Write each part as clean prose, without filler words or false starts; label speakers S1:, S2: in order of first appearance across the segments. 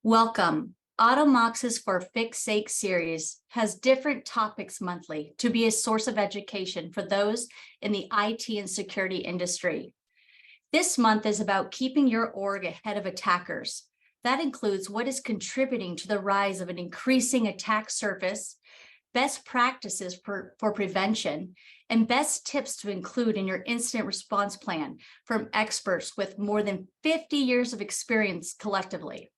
S1: Welcome. Automox's For Fix Sake series has different topics monthly to be a source of education for those in the IT and security industry. This month is about keeping your org ahead of attackers. That includes what is contributing to the rise of an increasing attack surface, best practices for prevention, and best tips to include in your incident response plan from experts with more than 50 years of experience collectively.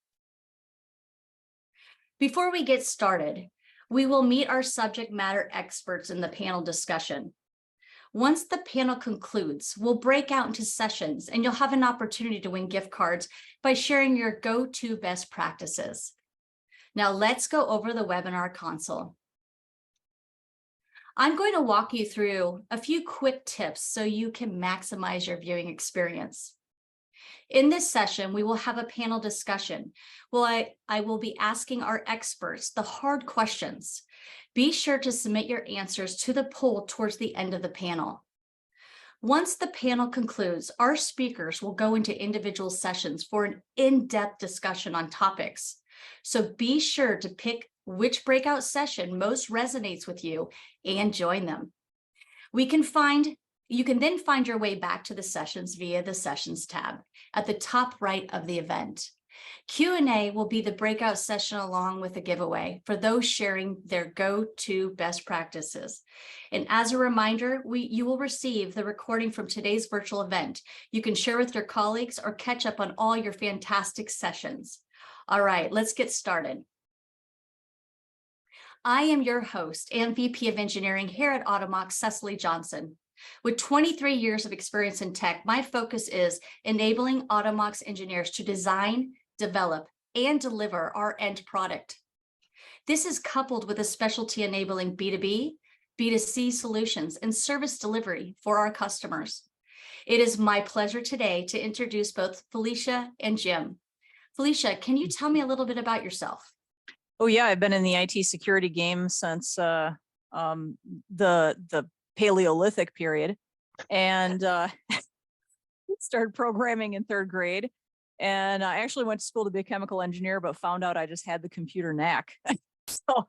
S1: Before we get started, we will meet our subject matter experts in the panel discussion. Once the panel concludes, we'll break out into sessions and you'll have an opportunity to win gift cards by sharing your go-to best practices. Now let's go over the webinar console. I'm going to walk you through a few quick tips so you can maximize your viewing experience. In this session, we will have a panel discussion. I will be asking our experts the hard questions. Be sure to submit your answers to the poll towards the end of the panel. Once the panel concludes, our speakers will go into individual sessions for an in-depth discussion on topics. So be sure to pick which breakout session most resonates with you and join them. You can then find your way back to the sessions via the Sessions tab at the top right of the event. Q&A will be the breakout session along with a giveaway for those sharing their go-to best practices. And as a reminder, you will receive the recording from today's virtual event. You can share with your colleagues or catch up on all your fantastic sessions. All right, let's get started. I am your host and VP of Engineering here at Automox, Cecily Johnson. With 23 years of experience in tech, my focus is enabling Automox engineers to design, develop, and deliver our end product. This is coupled with a specialty enabling B2B, B2C solutions, and service delivery for our customers. It is my pleasure today to introduce both Felicia and Jim. Felicia, can you tell me a little bit about yourself?
S2: Oh yeah, I've been in the IT security game since the Paleolithic period, and started programming in third grade. And I actually went to school to be a chemical engineer, but found out I just had the computer knack. So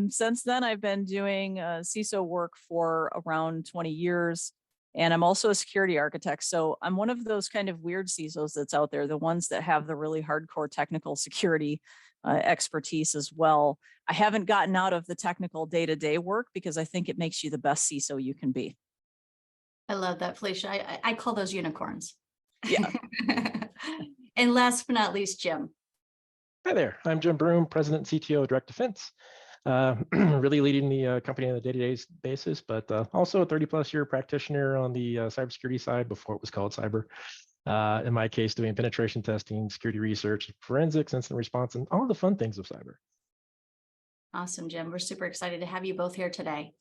S2: since then, I've been doing CISO work for around 20 years. And I'm also a security architect. So I'm one of those kind of weird CISOs that's out there, the ones that have the really hardcore technical security expertise as well. I haven't gotten out of the technical day-to-day work because I think it makes you the best CISO you can be.
S1: I love that, Felicia. I call those unicorns.
S2: Yeah.
S1: And last but not least, Jim.
S3: Hi there, I'm Jim Broom, President and CTO of Direct Defense. Really leading the company on a day-to-day basis, but also a 30+ year practitioner on the cybersecurity side before it was called cyber. In my case, doing penetration testing, security research, forensics, incident response, and all the fun things of cyber.
S1: Awesome, Jim. We're super excited to have you both here today.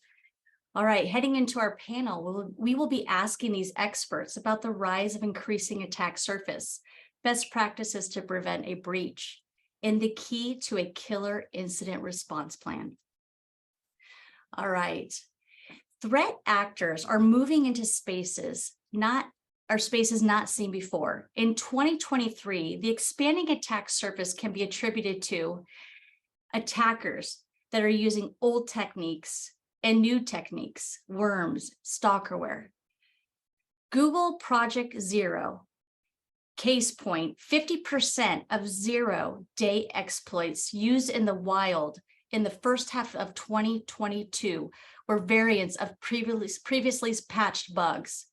S1: All right, heading into our panel, we will be asking these experts about the rise of increasing attack surface, best practices to prevent a breach, and the key to a killer incident response plan. All right, threat actors are moving into spaces not seen before. In 2023, the expanding attack surface can be attributed to attackers that are using old techniques and new techniques, worms, stalkerware. Google Project Zero, case point, 50% of zero-day exploits used in the wild in the first half of 2022 were variants of previously patched bugs.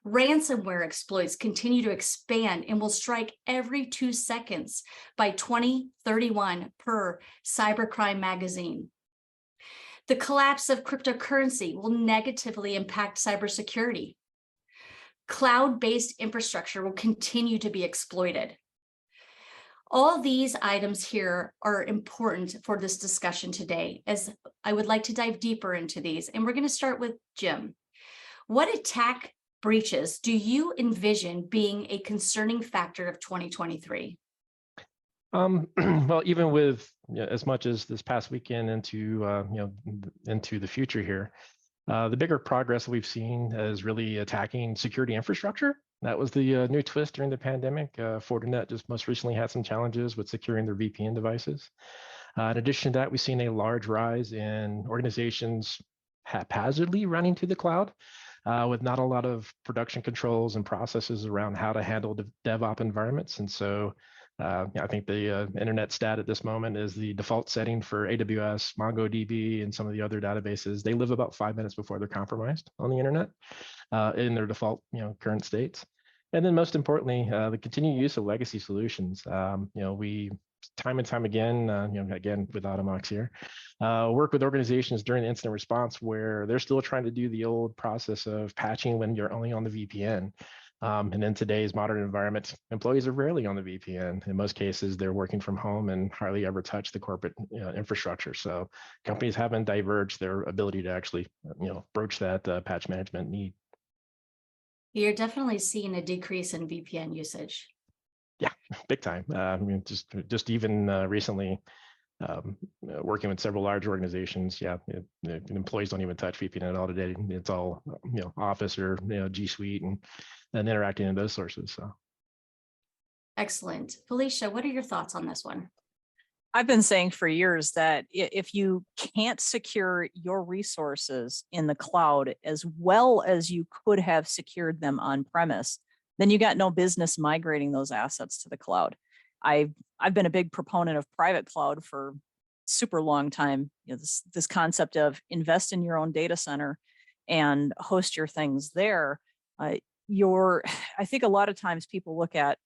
S1: Ransomware exploits continue to expand and will strike every 2 seconds by 2031 per Cybercrime magazine. The collapse of cryptocurrency will negatively impact cybersecurity. Cloud-based infrastructure will continue to be exploited. All these items here are important for this discussion today, as I would like to dive deeper into these. And we're going to start with Jim. What attack breaches do you envision being a concerning factor of 2023?
S3: Well, even with as much as this past weekend into the future here, the bigger progress we've seen is really attacking security infrastructure That was the new twist during the pandemic. Fortinet just most recently had some challenges with securing their VPN devices. In addition to that, we've seen a large rise in organizations haphazardly running to the cloud with not a lot of production controls and processes around how to handle DevOps environments. And so I think the internet stat at this moment is the default setting for AWS, MongoDB, and some of the other databases. They live about 5 minutes before they're compromised on the internet in their default, current states. And then most importantly, the continued use of legacy solutions. We time and time again, again with Automox here, work with organizations during the incident response where they're still trying to do the old process of patching when you're only on the VPN. And in today's modern environment, employees are rarely on the VPN. In most cases, they're working from home and hardly ever touch the corporate infrastructure. So companies haven't diverged their ability to actually, broach that patch management need.
S1: You're definitely seeing a decrease in VPN usage.
S3: Yeah, big time. Just even recently, working with several large organizations. Yeah, employees don't even touch VPN at all today. It's all Office or G Suite and interacting in those sources. So
S1: Excellent. Felicia, what are your thoughts on this one?
S2: I've been saying for years that if you can't secure your resources in the cloud as well as you could have secured them on premise, then you got no business migrating those assets to the cloud. I've been a big proponent of private cloud for super long time. This concept of invest in your own data center and host your things there. I think a lot of times people look at,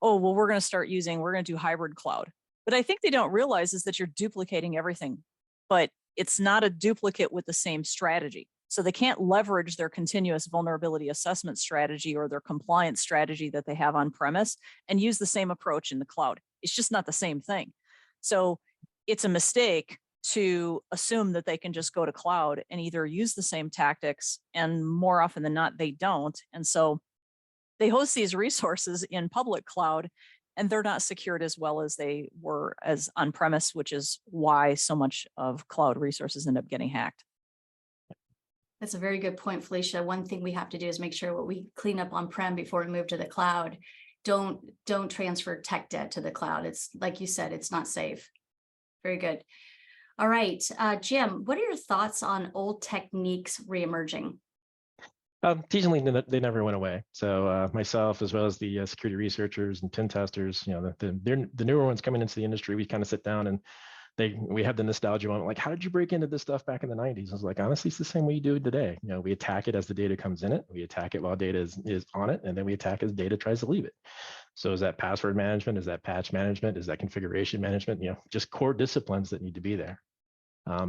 S2: oh, well, we're going to do hybrid cloud. But I think they don't realize is that you're duplicating everything, but it's not a duplicate with the same strategy. So they can't leverage their continuous vulnerability assessment strategy or their compliance strategy that they have on premise and use the same approach in the cloud. It's just not the same thing. So it's a mistake to assume that they can just go to cloud and either use the same tactics, and more often than not, they don't. And so they host these resources in public cloud and they're not secured as well as they were as on premise, which is why so much of cloud resources end up getting hacked.
S1: That's a very good point, Felicia. One thing we have to do is make sure what we clean up on-prem before we move to the cloud. Don't transfer tech debt to the cloud. It's like you said, it's not safe. Very good. All right, Jim, what are your thoughts on old techniques reemerging?
S3: Teasingly, they never went away. So myself, as well as the security researchers and pen testers, the newer ones coming into the industry, we kind of sit down and we have the nostalgia moment, like, how did you break into this stuff back in the 90s? I was like, honestly, it's the same way you do it today. We attack it as the data comes in it. We attack it while data is on it, and then we attack as data tries to leave it. So is that password management? Is that patch management? Is that configuration management? Just core disciplines that need to be there.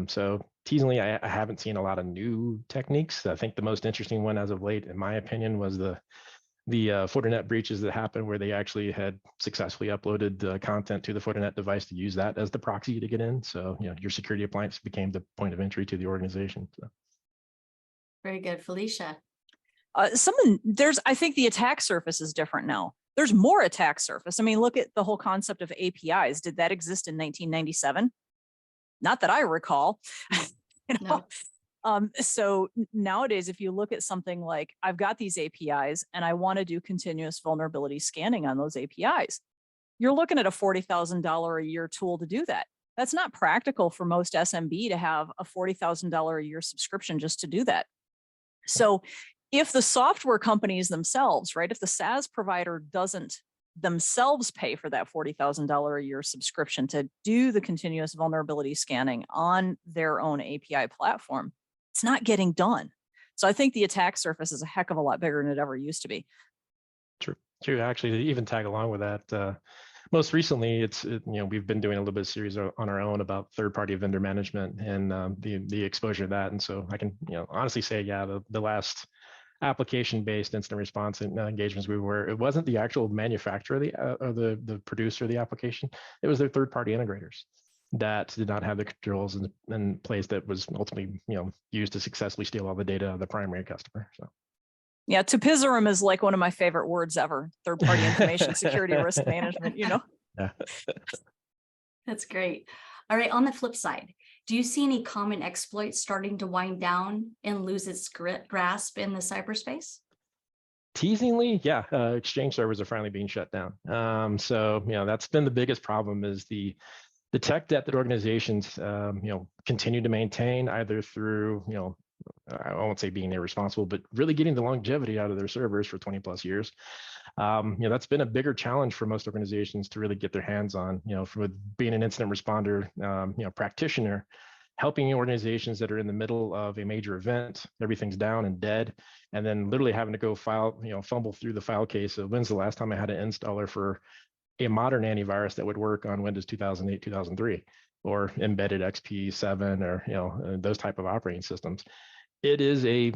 S3: So teasingly, I haven't seen a lot of new techniques. I think the most interesting one as of late, in my opinion, was the Fortinet breaches that happened where they actually had successfully uploaded content to the Fortinet device to use that as the proxy to get in. So, your security appliance became the point of entry to the organization. So.
S1: Very good. Felicia.
S2: I think the attack surface is different now. There's more attack surface. I mean, look at the whole concept of APIs. Did that exist in 1997? Not that I recall.
S1: No.
S2: So nowadays, if you look at something like, I've got these APIs and I want to do continuous vulnerability scanning on those APIs, you're looking at a $40,000 a year tool to do that. That's not practical for most SMB to have a $40,000 a year subscription just to do that. So if the software companies themselves, right, if the SaaS provider doesn't themselves pay for that $40,000 a year subscription to do the continuous vulnerability scanning on their own API platform, it's not getting done. So I think the attack surface is a heck of a lot bigger than it ever used to be.
S3: True. Actually, to even tag along with that, most recently, we've been doing a little bit of series on our own about third-party vendor management and the exposure to that. And so I can honestly say, yeah, the last application-based incident response engagements it wasn't the actual manufacturer or the producer of the application. It was their third-party integrators that did not have the controls in place that was ultimately used to successfully steal all the data of the primary customer. So.
S2: Yeah, Tupizarum is like one of my favorite words ever. Third-party information security risk management.
S3: Yeah.
S1: That's great. All right. On the flip side, do you see any common exploits starting to wind down and lose its grasp in the cyberspace?
S3: Teasingly, yeah, Exchange servers are finally being shut down. So that's been the biggest problem is the tech debt that organizations continue to maintain either through I won't say being irresponsible, but really getting the longevity out of their servers for 20 plus years. That's been a bigger challenge for most organizations to really get their hands on. From being an incident responder, practitioner, helping organizations that are in the middle of a major event, everything's down and dead, and then literally having to go fumble through the file case of when's the last time I had an installer for a modern antivirus that would work on Windows 2008, 2003, or embedded XP7, or those type of operating systems. It is a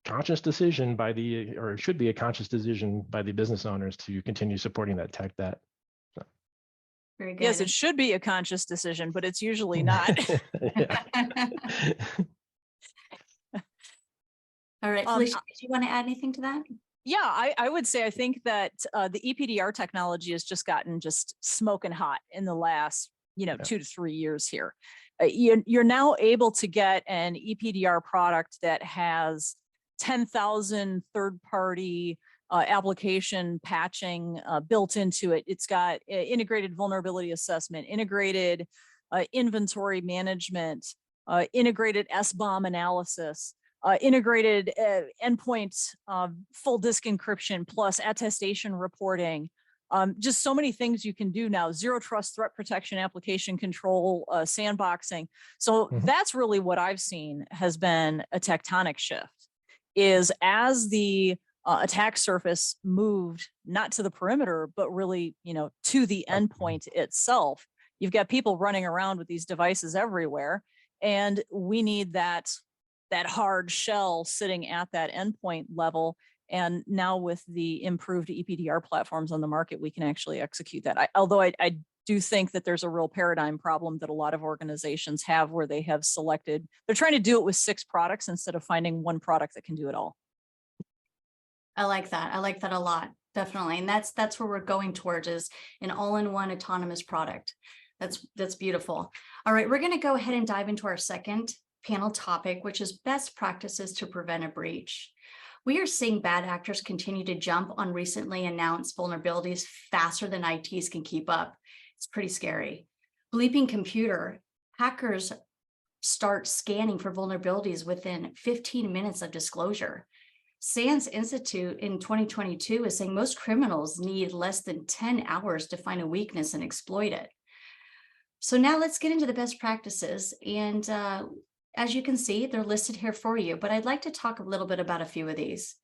S3: conscious decision or it should be a conscious decision by the business owners to continue supporting that tech debt.
S1: Very good.
S2: Yes, it should be a conscious decision, but it's usually not.
S1: All right, Felicia, do you want to add anything to that?
S2: Yeah, I would say I think that the EPDR technology has just gotten smoking hot in the last 2 to 3 years here. You're now able to get an EPDR product that has 10,000 third-party application patching built into it. It's got integrated vulnerability assessment, integrated inventory management, integrated SBOM analysis, integrated endpoint full disk encryption plus attestation reporting. Just so many things you can do now. Zero trust threat protection, application control, sandboxing. So that's really what I've seen has been a tectonic shift, is as the attack surface moved not to the perimeter, but really, to the endpoint itself. You've got people running around with these devices everywhere, and we need that hard shell sitting at that endpoint level. And now with the improved EPDR platforms on the market, we can actually execute that. Although I do think that there's a real paradigm problem that a lot of organizations have, where they have selected, they're trying to do it with 6 products instead of finding one product that can do it all.
S1: I like that. I like that a lot. Definitely. And that's where we're going towards, is an all-in-one autonomous product. That's beautiful. All right, we're going to go ahead and dive into our second panel topic, which is best practices to prevent a breach. We are seeing bad actors continue to jump on recently announced vulnerabilities faster than ITs can keep up. It's pretty scary. Bleeping computer, hackers start scanning for vulnerabilities within 15 minutes of disclosure. SANS Institute in 2022 is saying most criminals need less than 10 hours to find a weakness and exploit it. So now let's get into the best practices. And as you can see, they're listed here for you, but I'd like to talk a little bit about a few of these.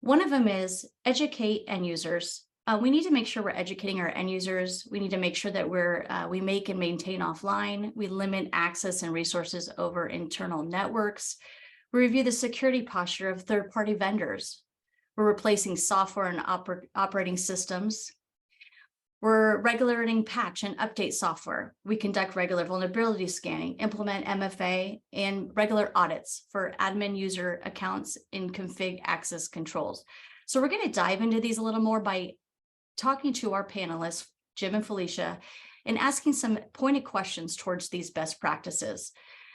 S1: One of them is educate end users. We need to make sure we're educating our end users. We need to make sure that we make and maintain offline. We limit access and resources over internal networks. We review the security posture of third-party vendors. We're replacing software and operating systems. We're regulating patch and update software. We conduct regular vulnerability scanning, implement MFA, and regular audits for admin user accounts in config access controls. So we're going to dive into these a little more by talking to our panelists, Jim and Felicia, and asking some pointed questions towards these best practices.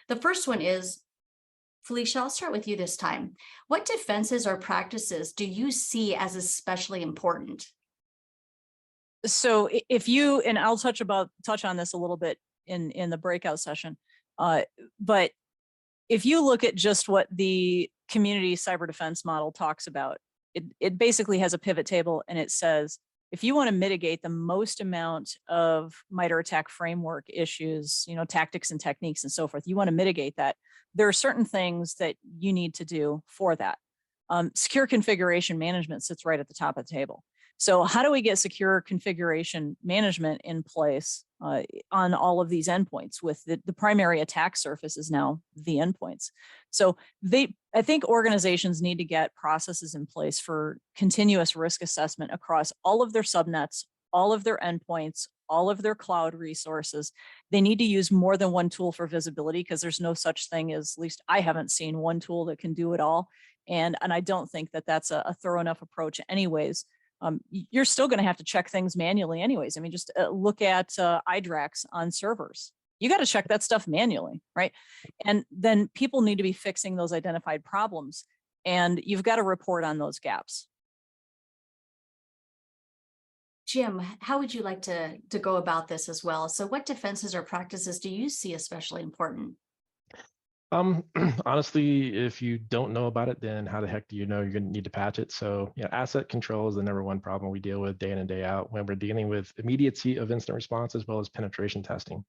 S1: The first one is, Felicia, I'll start with you this time. What defenses or practices do you see as especially important?
S2: So if you, and I'll touch on this a little bit in the breakout session, but if you look at just what the community cyber defense model talks about, it basically has a pivot table, and it says, if you want to mitigate the most amount of MITRE ATT&CK framework issues, tactics and techniques and so forth, you want to mitigate that. There are certain things that you need to do for that. Secure configuration management sits right at the top of the table. So how do we get secure configuration management in place on all of these endpoints, with the primary attack surface is now the endpoints? So I think organizations need to get processes in place for continuous risk assessment across all of their subnets, all of their endpoints, all of their cloud resources. They need to use more than one tool for visibility, because there's no such thing as, at least I haven't seen, one tool that can do it all. And I don't think that that's a thorough enough approach anyways. You're still going to have to check things manually anyways. I mean, just look at iDRAX on servers. You got to check that stuff manually, right? And then people need to be fixing those identified problems. and you've got to report on those gaps.
S1: Jim, how would you like to go about this as well? So what defenses or practices do you see especially important?
S3: Honestly, if you don't know about it, then how the heck do you know you're going to need to patch it? So, yeah, asset control is the number one problem we deal with day in and day out when we're dealing with immediacy of incident response as well as penetration testing.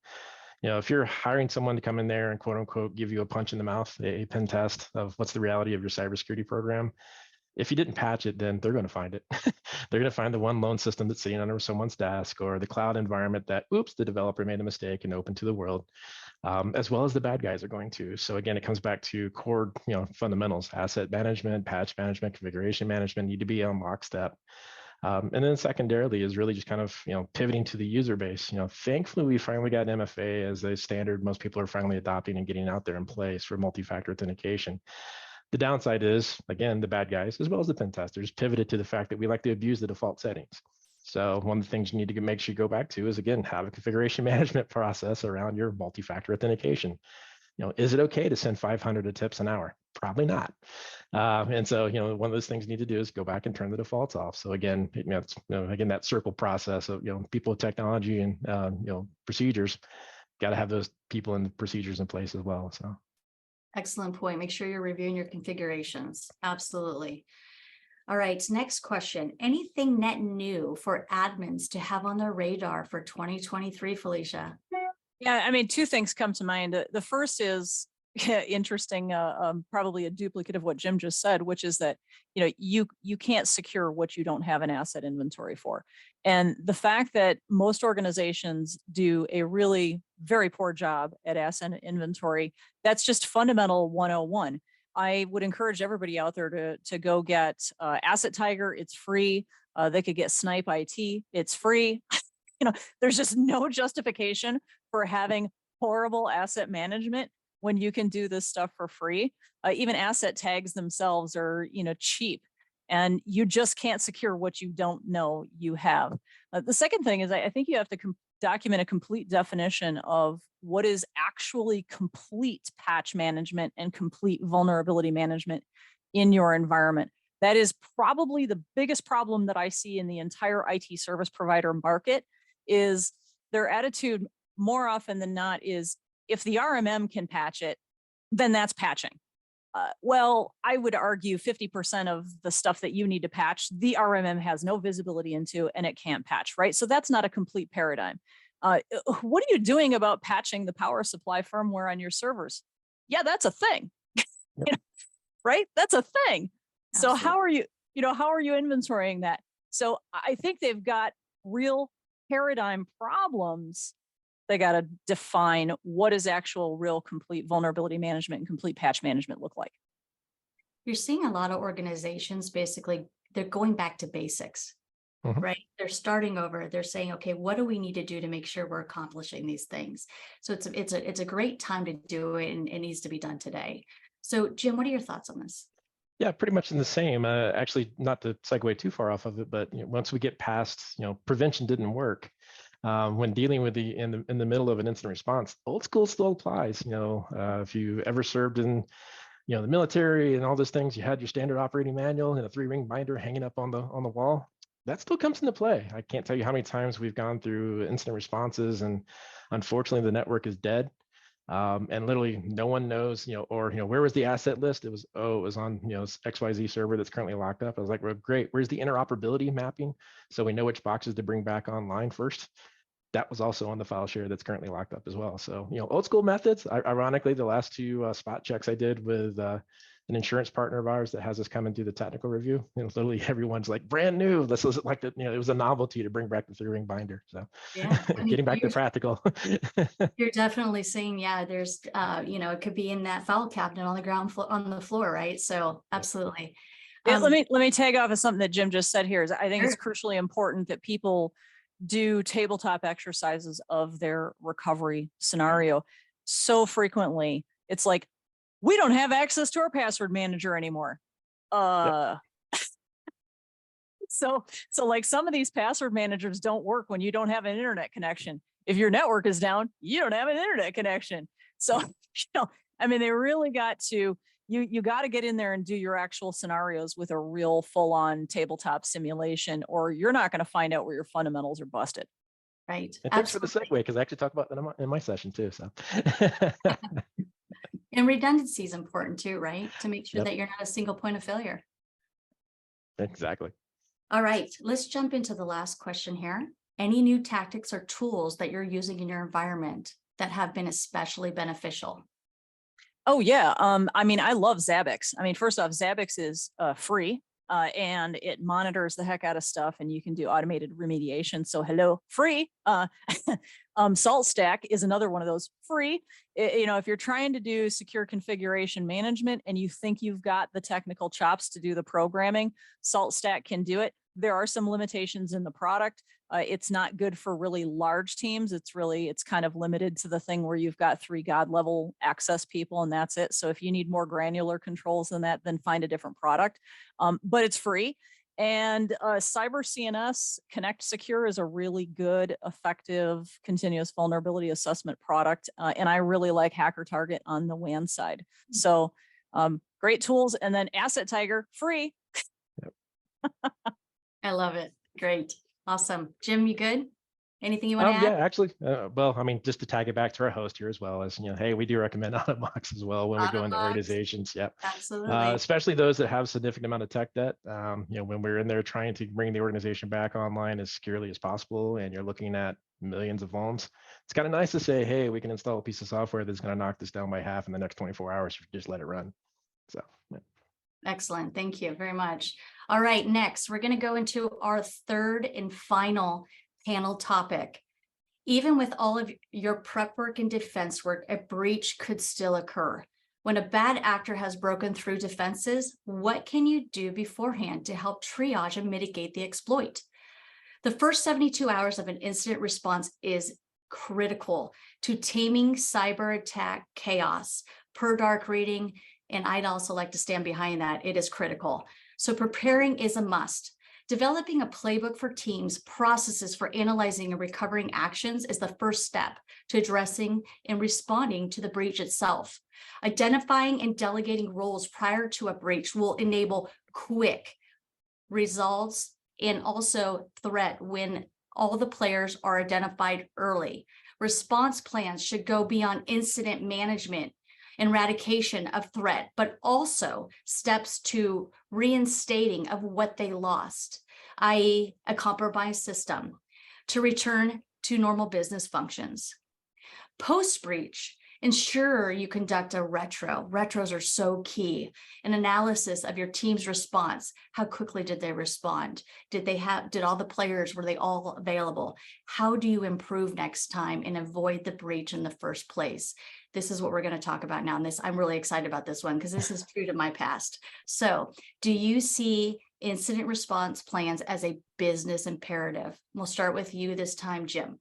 S3: If you're hiring someone to come in there and quote unquote give you a punch in the mouth, a pen test of what's the reality of your cybersecurity program, if you didn't patch it, then they're going to find it. They're going to find the one lone system that's sitting under someone's desk or the cloud environment that, oops, the developer made a mistake and opened to the world, as well as the bad guys are going to. So again, it comes back to core, fundamentals: asset management, patch management, configuration management need to be on lockstep. And then secondarily is really just kind of, pivoting to the user base. Thankfully, we finally got MFA as a standard most people are finally adopting and getting out there in place for multi-factor authentication. The downside is, again, the bad guys, as well as the pen testers, pivoted to the fact that we like to abuse the default settings. So one of the things you need to make sure you go back to is, again, have a configuration management process around your multi-factor authentication. Is it okay to send 500 tips an hour? Probably not. And so, one of those things you need to do is go back and turn the defaults off. So again, again, that circle process of, people with technology and, procedures, got to have those people and procedures in place as well. So.
S1: Excellent point. Make sure you're reviewing your configurations. Absolutely. All right, next question. Anything net new for admins to have on their radar for 2023, Felicia?
S2: Yeah, I mean, two things come to mind. The first is interesting, probably a duplicate of what Jim just said, which is that, you can't secure what you don't have an asset inventory for. And the fact that most organizations do a really very poor job at asset inventory, that's just fundamental 101. I would encourage everybody out there to go get Asset Tiger. It's free. They could get Snipe IT. It's free. There's just no justification for having horrible asset management when you can do this stuff for free. Even asset tags themselves are, cheap, and you just can't secure what you don't know you have. The second thing is I think you have to document a complete definition of what is actually complete patch management and complete vulnerability management in your environment. That is probably the biggest problem that I see in the entire IT service provider market. Is their attitude more often than not is, if the RMM can patch it, then that's patching. Well, I would argue 50% of the stuff that you need to patch, the RMM has no visibility into and it can't patch, right? So that's not a complete paradigm. What are you doing about patching the power supply firmware on your servers? Yeah, that's a thing, right? That's a thing. So how are you inventorying that? So I think they've got real paradigm problems. They got to define what does actual real complete vulnerability management and complete patch management look like.
S1: You're seeing a lot of organizations, basically, they're going back to basics, right? They're starting over. They're saying, okay, what do we need to do to make sure we're accomplishing these things? So it's a great time to do it, and it needs to be done today. So Jim, what are your thoughts on this?
S3: Yeah, pretty much in the same. Actually, not to segue too far off of it, but once we get past, prevention didn't work. When dealing with in the middle of an incident response, old school still applies. If you ever served in, the military and all those things, you had your standard operating manual and a 3-ring binder hanging up on the wall. That still comes into play. I can't tell you how many times we've gone through incident responses, and unfortunately, the network is dead. And literally no one knows, where was the asset list? It was on, XYZ server that's currently locked up. I was like, well, great. Where's the interoperability mapping? So we know which boxes to bring back online first. That was also on the file share that's currently locked up as well. So, old school methods. Ironically, the last 2 spot checks I did with an insurance partner of ours that has us come and do the technical review, literally everyone's like, brand new. This was like it was a novelty to bring back the 3-ring binder. So
S1: Yeah,
S3: getting back to practical.
S1: You're definitely saying, yeah, there's, it could be in that file cabinet on the ground floor, on the floor, right? So absolutely.
S2: Yeah, let me tag off of something that Jim just said here. I think it's crucially important that people do tabletop exercises of their recovery scenario. So frequently, it's like, we don't have access to our password manager anymore. So like some of these password managers don't work when you don't have an internet connection. If your network is down, you don't have an internet connection. So, they really got to you got to get in there and do your actual scenarios with a real full-on tabletop simulation, or you're not going to find out where your fundamentals are busted.
S1: Right.
S3: And thanks for the
S1: Absolutely.
S3: segue, because I actually talked about that in my session too. So
S1: And redundancy is important too, right? To make sure
S3: Yep.
S1: that you're not a single point of failure.
S3: exactly.
S1: All right, let's jump into the last question here. Any new tactics or tools that you're using in your environment that have been especially beneficial?
S2: Oh yeah. I mean, I love Zabbix. I mean, first off, Zabbix is free and it monitors the heck out of stuff, and you can do automated remediation. So hello, free. SaltStack is another one of those free. You know, if you're trying to do secure configuration management and you think you've got the technical chops to do the programming, SaltStack can do it. There are some limitations in the product. It's not good for really large teams. It's kind of limited to the thing where you've got 3 God level access people and that's it. So if you need more granular controls than that, then find a different product. But it's free. And Cyber CNS Connect Secure is a really good, effective continuous vulnerability assessment product. And I really like Hacker Target on the WAN side. So great tools. And then Asset Tiger, free.
S1: I love it. Great. Awesome. Jim, you good? Anything you want to add?
S3: Yeah, actually, well, I mean, just to tag it back to our host here as well, as hey, we do recommend out of box as well when we go into
S1: Out-of-box.
S3: organizations. Yep.
S1: Absolutely.
S3: Especially those that have significant amount of tech debt. When we're in there trying to bring the organization back online as securely as possible, and you're looking at millions of vulns, it's kind of nice to say, hey, we can install a piece of software that's going to knock this down by half in the next 24 hours if you just let it run. So, yeah.
S1: Excellent. Thank you very much. All right, next, we're going to go into our third and final panel topic. Even with all of your prep work and defense work, a breach could still occur. When a bad actor has broken through defenses, what can you do beforehand to help triage and mitigate the exploit? The first 72 hours of an incident response is critical to taming cyber attack chaos. Per Dark Reading, and I'd also like to stand behind that, it is critical. So preparing is a must. Developing a playbook for teams, processes for analyzing and recovering actions is the first step to addressing and responding to the breach itself. Identifying and delegating roles prior to a breach will enable quick results and also threat when all the players are identified early. Response plans should go beyond incident management and eradication of threat, but also steps to reinstating of what they lost, i.e. a compromised system, to return to normal business functions. Post-breach, ensure you conduct a retro. Retros are so key. An analysis of your team's response. How quickly did they respond? Did all the players, were they all available? How do you improve next time and avoid the breach in the first place? This is what we're going to talk about now. And I'm really excited about this one because this is true to my past. So do you see incident response plans as a business imperative? We'll start with you this time, Jim.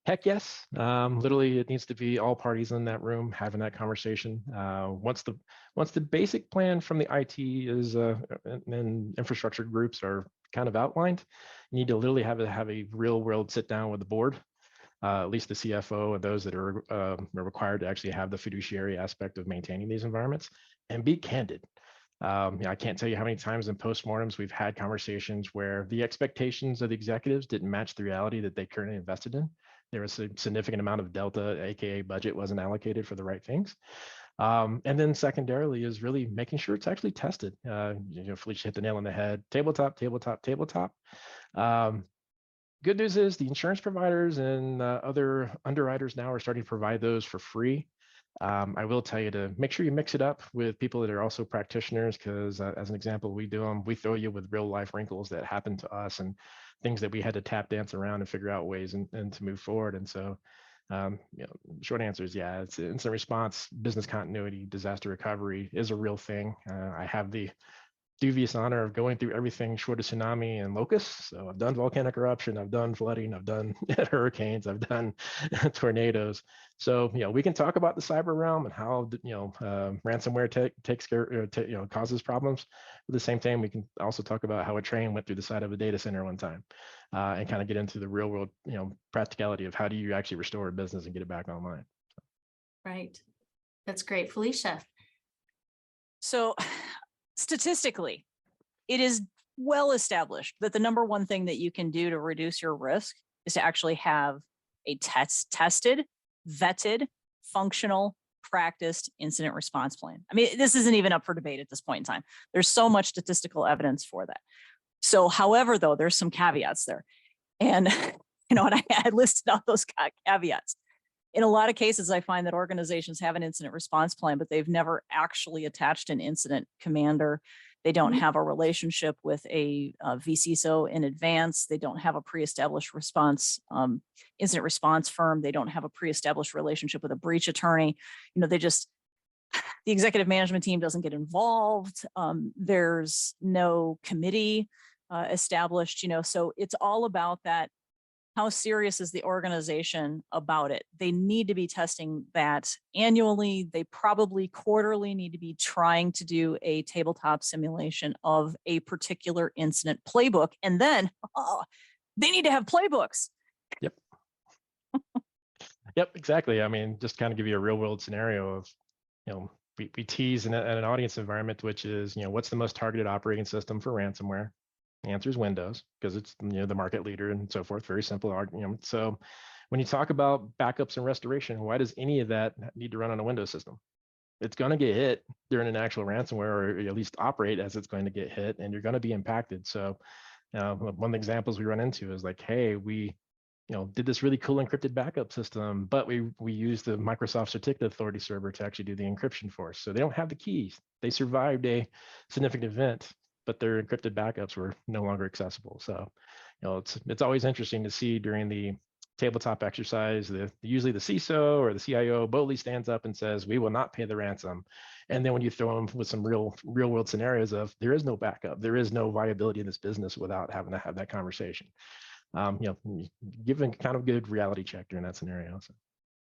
S3: Heck yes. Literally, it needs to be all parties in that room having that conversation. Once the basic plan from the IT is and infrastructure groups are kind of outlined, you need to literally have a real world sit down with the board, at least the CFO and those that are required to actually have the fiduciary aspect of maintaining these environments, and be candid. I can't tell you how many times in postmortems we've had conversations where the expectations of the executives didn't match the reality that they currently invested in. There was a significant amount of delta, aka budget wasn't allocated for the right things. And then secondarily is really making sure it's actually tested. Felicia hit the nail on the head. Tabletop. Good news is the insurance providers and other underwriters now are starting to provide those for free. I will tell you to make sure you mix it up with people that are also practitioners, because as an example, we throw you with real life wrinkles that happened to us and things that we had to tap dance around and figure out ways and to move forward. And so, short answer is yeah, it's instant response, business continuity, disaster recovery is a real thing. I have the dubious honor of going through everything short of tsunami and locusts. So I've done volcanic eruption, I've done flooding, I've done hurricanes, I've done tornadoes. So we can talk about the cyber realm and how ransomware takes care, causes problems. At the same time, we can also talk about how a train went through the side of a data center one time, and kind of get into the real world, practicality of how do you actually restore a business and get it back online.
S1: Right. That's great. Felicia.
S2: So statistically, it is well established that the number one thing that you can do to reduce your risk is to actually have a tested, vetted, functional, practiced incident response plan. I mean, this isn't even up for debate at this point in time. There's so much statistical evidence for that. So, however, though, there's some caveats there. And, and I listed out those caveats. In a lot of cases, I find that organizations have an incident response plan, but they've never actually attached an incident commander. They don't have a relationship with a VCSO in advance. They don't have a pre-established incident response firm. They don't have a pre-established relationship with a breach attorney. The executive management team doesn't get involved. There's no committee established, so it's all about that. How serious is the organization about it? They need to be testing that annually. They probably quarterly need to be trying to do a tabletop simulation of a particular incident playbook. And then they need to have playbooks.
S3: Yep. Yep, exactly. I mean, just kind of give you a real world scenario of, we tease in an audience environment, which is, what's the most targeted operating system for ransomware? The answer is Windows, because it's the market leader and so forth. Very simple. So when you talk about backups and restoration, why does any of that need to run on a Windows system? It's going to get hit during an actual ransomware, or at least operate as it's going to get hit, and you're going to be impacted. So one of the examples we run into is like, hey, we did this really cool encrypted backup system, but we used the Microsoft Certificate Authority server to actually do the encryption for us. So they don't have the keys. They survived a significant event, but their encrypted backups were no longer accessible. So, it's always interesting to see during the tabletop exercise, usually the CISO or the CIO boldly stands up and says, "We will not pay the ransom." And then when you throw them with some real world scenarios of there is no backup, there is no viability in this business without having to have that conversation. Giving kind of good reality check during that scenario. So.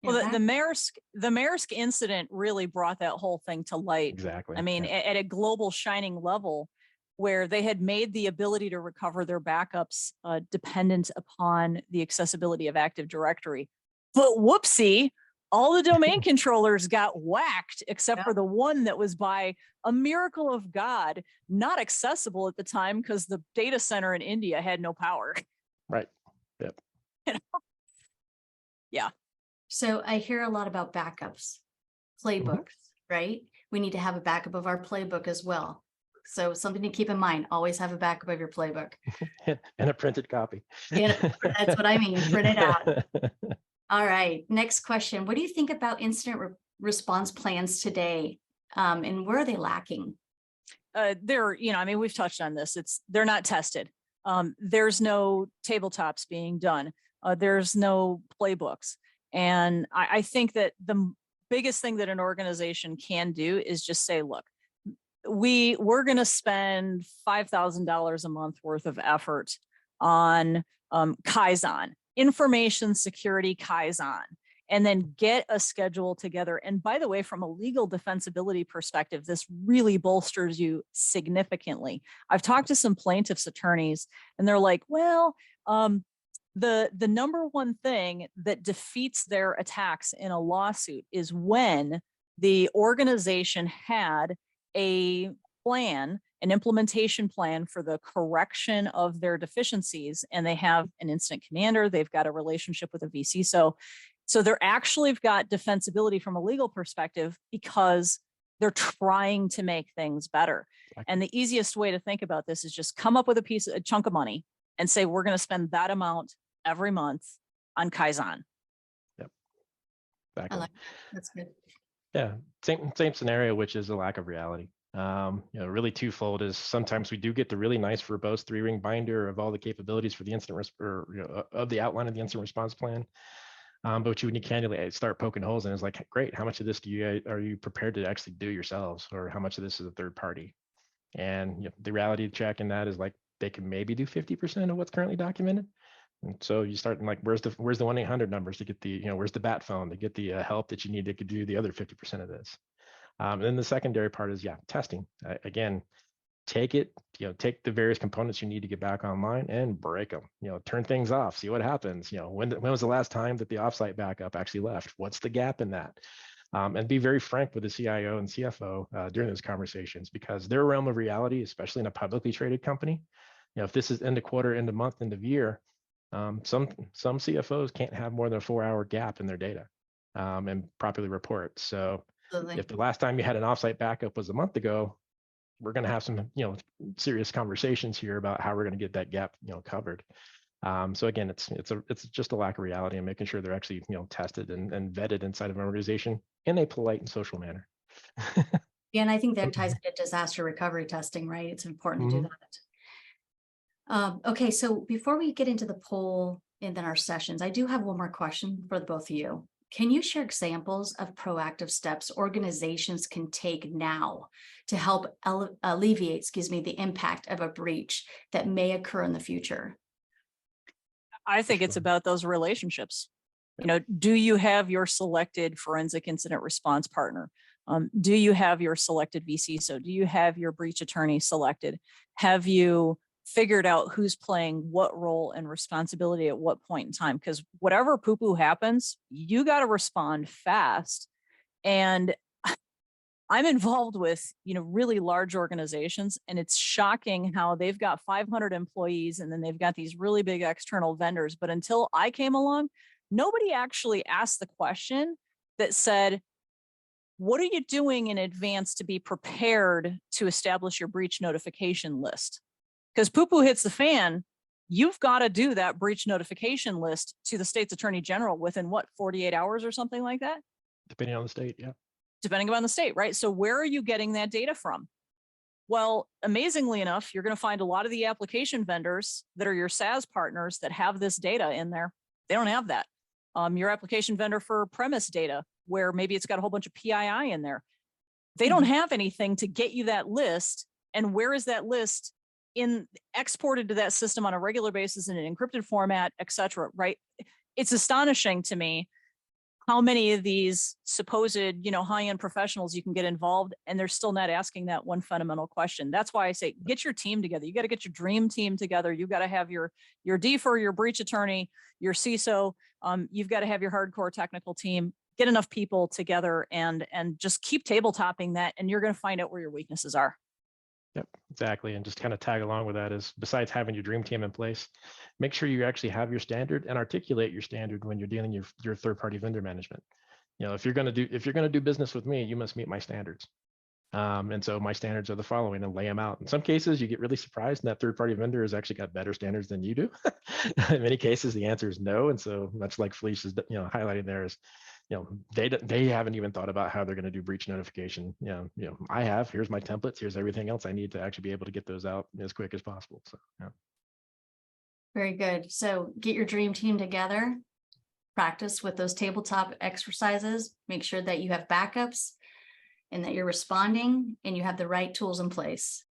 S2: Well, the Maersk incident really brought that whole thing to light.
S3: Exactly.
S2: I mean, at a global shining level, where they had made the ability to recover their backups dependent upon the accessibility of Active Directory. But whoopsie, all the domain controllers got whacked except for the one that was by a miracle of God, not accessible at the time because the data center in India had no power.
S3: Right. Yep.
S2: Yeah.
S1: So I hear a lot about backups, playbooks, right? We need to have a backup of our playbook as well. So something to keep in mind, always have a backup of your playbook.
S3: And a printed copy.
S1: That's what I mean, print it out. All right, next question. What do you think about incident response plans today? And where are they lacking?
S2: We've touched on this. They're not tested. There's no tabletops being done. There's no playbooks. And I think that the biggest thing that an organization can do is just say, look, we're going to spend $5,000 a month worth of effort on Kaizen, information security Kaizen, and then get a schedule together. And by the way, from a legal defensibility perspective, this really bolsters you significantly. I've talked to some plaintiffs' attorneys, and they're like, well, the number one thing that defeats their attacks in a lawsuit is when the organization had a plan, an implementation plan for the correction of their deficiencies, and they have an incident commander, they've got a relationship with a VCSO. So they're actually got defensibility from a legal perspective because they're trying to make things better. And the easiest way to think about this is just come up with a chunk of money and say, we're going to spend that amount every month on Kaizen.
S3: Yep.
S1: That's good.
S3: Yeah, same scenario, which is a lack of reality. Really twofold is sometimes we do get the really nice verbose 3-ring binder of all the capabilities for the incident of the outline of the incident response plan. But when you candidly start poking holes in, it's like, great, how much of this are you prepared to actually do yourselves, or how much of this is a third party? And the reality check in that is like they can maybe do 50% of what's currently documented. And so you start like, where's the 1-800 numbers to get the, where's the bat phone to get the help that you need to do the other 50% of this. And then the secondary part is, testing. Again, take the various components you need to get back online and break them, turn things off, see what happens. When was the last time that the offsite backup actually left? What's the gap in that? And be very frank with the CIO and CFO during those conversations, because their realm of reality, especially in a publicly traded company, if this is end of quarter, end of month, end of year, some CFOs can't have more than a 4-hour gap in their data and properly report. So
S1: Absolutely.
S3: if the last time you had an offsite backup was a month ago, we're going to have some, serious conversations here about how we're going to get that gap, covered. So again, it's just a lack of reality, and making sure they're actually, tested and vetted inside of an organization in a polite and social manner.
S1: Yeah, and I think that ties into disaster recovery testing, right? It's important to do that. Okay, so before we get into the poll and then our sessions, I do have one more question for the both of you. Can you share examples of proactive steps organizations can take now to help alleviate, the impact of a breach that may occur in the future?
S2: I think it's about those relationships. Do you have your selected forensic incident response partner? Do you have your selected vCISO? Do you have your breach attorney selected? Have you figured out who's playing what role and responsibility at what point in time? Because whatever poo-poo happens, you got to respond fast. And I'm involved with, really large organizations, and it's shocking how they've got 500 employees and then they've got these really big external vendors. But until I came along, nobody actually asked the question that said, what are you doing in advance to be prepared to establish your breach notification list? Because poo-poo hits the fan, you've got to do that breach notification list to the state's attorney general within 48 hours or something like that?
S3: Depending on the state, yeah.
S2: Depending upon the state, right? So where are you getting that data from? Well, amazingly enough, you're going to find a lot of the application vendors that are your SaaS partners that have this data in there. They don't have that. Your application vendor for premise data, where maybe it's got a whole bunch of PII in there. They don't have anything to get you that list. And where is that list exported to that system on a regular basis in an encrypted format, et cetera, right? It's astonishing to me how many of these supposed, high-end professionals you can get involved, and they're still not asking that one fundamental question. That's why I say, get your team together. You got to get your dream team together. You got to have your DFIR, your breach attorney, your CISO. You've got to have your hardcore technical team. Get enough people together and just keep tabletopping that, and you're going to find out where your weaknesses are.
S3: Yep, exactly. And just kind of tag along with that is, besides having your dream team in place, make sure you actually have your standard and articulate your standard when you're dealing your third-party vendor management. If you're going to do business with me, you must meet my standards. And so my standards are the following, and lay them out. In some cases, you get really surprised, and that third-party vendor has actually got better standards than you do. In many cases, the answer is no. And so much like Felicia is, highlighting there is, they haven't even thought about how they're going to do breach notification. I have. Here's my templates. Here's everything else I need to actually be able to get those out as quick as possible. So, yeah.
S1: Very good. So get your dream team together, practice with those tabletop exercises, make sure that you have backups and that you're responding and you have the right tools in place.